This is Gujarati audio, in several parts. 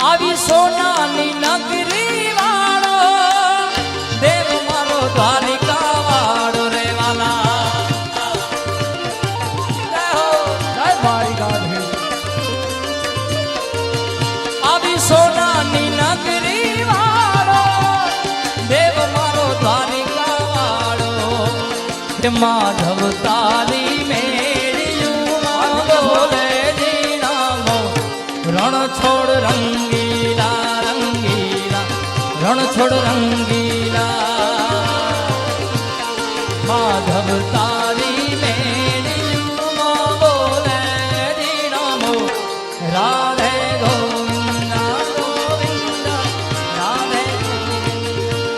આવી સોનાની નગરી વાળો દેવ મારો દ્વારિકા વાળો રે વાલા જય દ્વારિકાધીશ આવી સોનાની નગરી વાળો દેવ મારો દ્વારિકા વાળો માધવ તારી મેળ્યું બોલે જીનામો રણ છોડ રંગીલા રંગીલા રણ છોડ રંગીલા માધવ તારી મેળ્યું બોલે જીનામો રાધે ગોવિંદા ગોવિંદા રાધે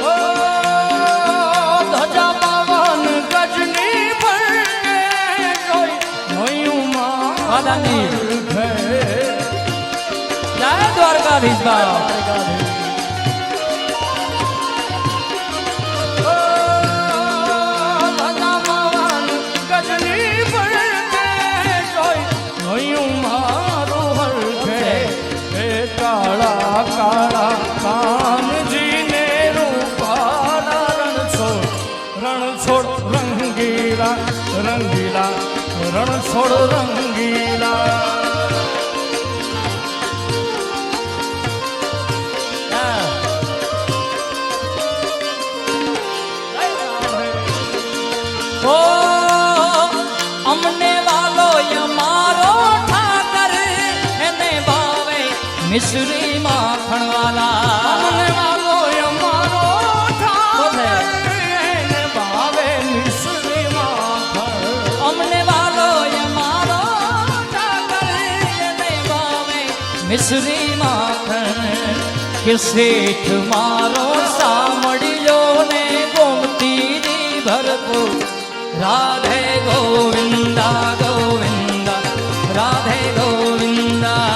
ઓ ધજા પવન ગજની ફરકે જોઈ મોયું વાદાની માં જય દ્વારકાધીશ બાબા કાળા કાનજીને રૂપાના રણ છોડ રંગીલા રંગીલા રણ છોડ રંગીલા ઓ અમને વાલો અમારો ઠાકર એને ભાવે મિશ્રી માખણ વાલા અમને વાલો અમારો ઠાકર એને ભાવે મિશ્રી માખણ અમને વાલો અમારો ઠાકર એને ભાવે મિશ્રી માખણ કે શેઠ મારો સાંભળ્યો ને ગોમતીજી ભરપૂર રાધે ગોવિંદા ગોવિંદા રાધે ગોવિંદા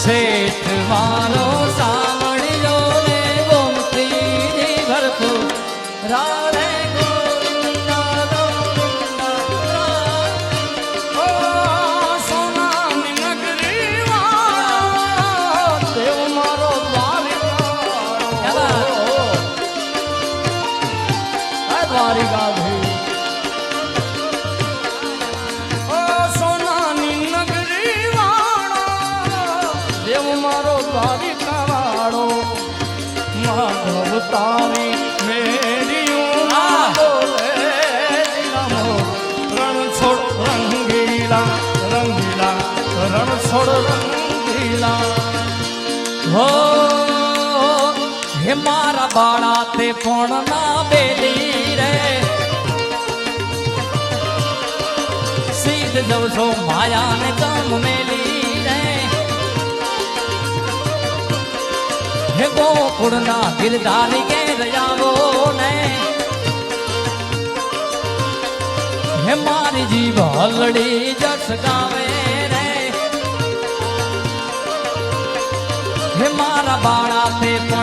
શેઠ મારો સાંભળ્યો ને ગોમતીજી ભરપૂર રાધે ગોવિંદા ગોવિંદા ઓ સોનાની નગરી વાળો દેવ મારો દ્વારિકા દ્વારિકાધીશ ઓ સોનાની નગરી વાળો દેવ મારો દ્વારિકા વાળો માધવ તારી મેળ્યું બોલે જીનામો રણ છોડ રંગીલા રંગીલા રણ છોડ રંગીલા હો હે મારા બાળા તે પણ ના બેલી રે સીધ જવ છો માયા ને કમ મેલી રે હે ગોકુળ ના ગિરધારી કે દયાવો ને હે મારી જીભ હલડી જસ ગાવે રે હે મારા બાળા તે પણ